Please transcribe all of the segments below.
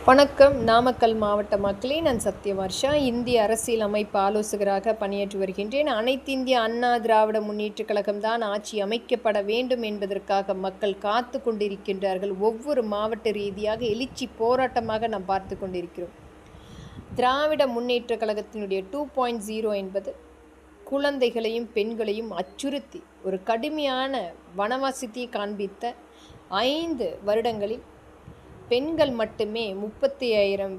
வணக்கம். நாமக்கல் மாவட்ட மக்களே, நான் சத்யவர்ஷா. இந்திய அரசியல் அமைப்பு ஆலோசகராக பணியாற்றி வருகின்றேன். அனைத்திந்திய அண்ணா திராவிட முன்னேற்றக் கழகம் தான் ஆட்சி அமைக்கப்பட வேண்டும் என்பதற்காக மக்கள் காத்து கொண்டிருக்கின்றார்கள். ஒவ்வொரு மாவட்ட ரீதியாக எழுச்சி போராட்டமாக நாம் பார்த்து கொண்டிருக்கிறோம். திராவிட முன்னேற்றக் கழகத்தினுடைய 2.0 என்பது குழந்தைகளையும் பெண்களையும் அச்சுறுத்தி ஒரு கடுமையான வனவாசத்தை காண்பித்த 5 வருடங்களில் பெண்கள் மட்டுமே 35,000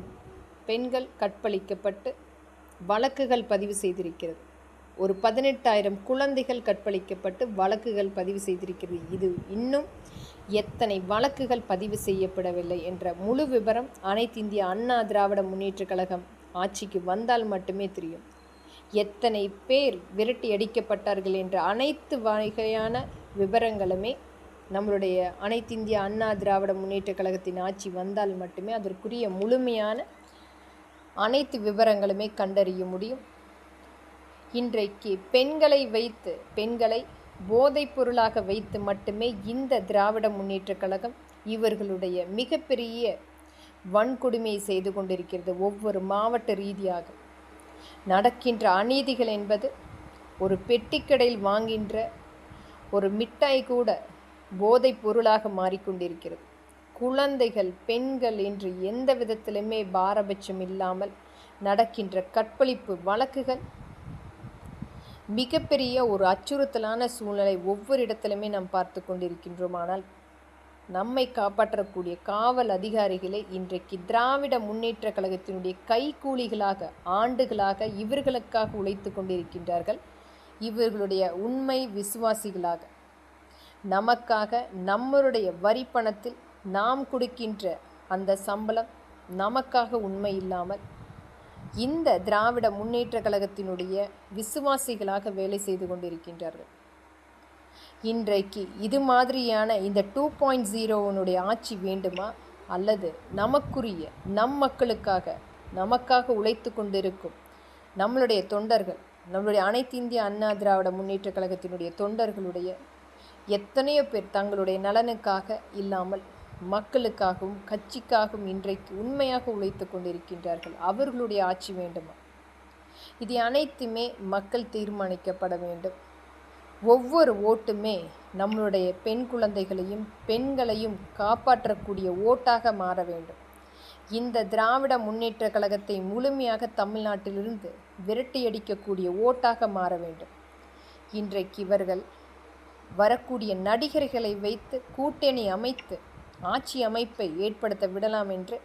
பெண்கள் கற்பழிக்கப்பட்டு வழக்குகள் பதிவு செய்திருக்கிறது. ஒரு 18,000 குழந்தைகள் கற்பழிக்கப்பட்டு வழக்குகள் பதிவு செய்திருக்கிறது. இது இன்னும் எத்தனை வழக்குகள் பதிவு செய்யப்படவில்லை என்ற முழு விவரம் அனைத்திந்திய அண்ணா திராவிட முன்னேற்றக் கழகம் ஆட்சிக்கு வந்தால் மட்டுமே தெரியும். எத்தனை பேர் விரட்டி அடிக்கப்பட்டார்கள் என்ற அனைத்து வகையான விவரங்களுமே நம்மளுடைய அனைத்திந்திய அண்ணா திராவிட முன்னேற்றக் கழகத்தின் ஆட்சி வந்தால் மட்டுமே அதற்குரிய முழுமையான அனைத்து விவரங்களுமே கண்டறிய முடியும். இன்றைக்கு பெண்களை போதைப் பொருளாக வைத்து மட்டுமே இந்த திராவிட முன்னேற்றக் கழகம் இவர்களுடைய மிகப்பெரிய வன்கொடுமையை செய்து கொண்டிருக்கிறது. ஒவ்வொரு மாவட்ட ரீதியாக நடக்கின்ற அநீதிகள் என்பது ஒரு பெட்டிக்கடையில் வாங்கின்ற ஒரு மிட்டாய் கூட போதைப் பொருளாக மாறிக்கொண்டிருக்கிறது. குழந்தைகள், பெண்கள் என்று எந்த விதத்திலுமே பாரபட்சம் இல்லாமல் நடக்கின்ற கற்பழிப்பு வழக்குகள் மிகப்பெரிய ஒரு அச்சுறுத்தலான சூழ்நிலை ஒவ்வொரு இடத்திலுமே நாம் பார்த்து கொண்டிருக்கின்றோம். ஆனால் நம்மை காப்பாற்றக்கூடிய காவல் அதிகாரிகளே இன்றைக்கு திராவிட முன்னேற்றக் கழகத்தினுடைய கைக்கூலிகளாக ஆண்டுகளாக இவர்களுக்காக உழைத்து கொண்டிருக்கின்றார்கள். இவர்களுடைய உண்மை விசுவாசிகளாக நமக்காக நம்மளுடைய வரி பணத்தில் நாம் கொடுக்கின்ற அந்த சம்பளம் நமக்காக உண்மை இல்லாமல் இந்த திராவிட முன்னேற்றக் கழகத்தினுடைய விசுவாசிகளாக வேலை செய்து கொண்டிருக்கின்றார்கள். இன்றைக்கு இது மாதிரியான இந்த 2.0 ஆட்சி வேண்டுமா, அல்லது நமக்குரிய நமக்காக உழைத்து கொண்டிருக்கும் நம்மளுடைய தொண்டர்கள், நம்மளுடைய அனைத்திந்திய அண்ணா திராவிட முன்னேற்றக் கழகத்தினுடைய தொண்டர்களுடைய எத்தனையோ பேர் தங்களுடைய நலனுக்காக இல்லாமல் மக்களுக்காகவும் கட்சிக்காகவும் இன்றைக்கு உண்மையாக உழைத்து கொண்டிருக்கின்றார்கள். அவர்களுடைய ஆட்சி வேண்டுமா? இது அனைத்துமே மக்கள் தீர்மானிக்கப்பட வேண்டும். ஒவ்வொரு ஓட்டுமே நம்மளுடைய பெண் குழந்தைகளையும் பெண்களையும் காப்பாற்றக்கூடிய ஓட்டாக மாற வேண்டும். இந்த திராவிட முன்னேற்றக் கழகத்தை முழுமையாக தமிழ்நாட்டிலிருந்து விரட்டியடிக்கக்கூடிய ஓட்டாக மாற வேண்டும். இன்றைக்கு இவர்கள் வரக்கூடிய நடிகர்களை வைத்து கூட்டணி அமைத்து ஆட்சி அமைப்பை ஏற்படுத்த விடலாம் என்று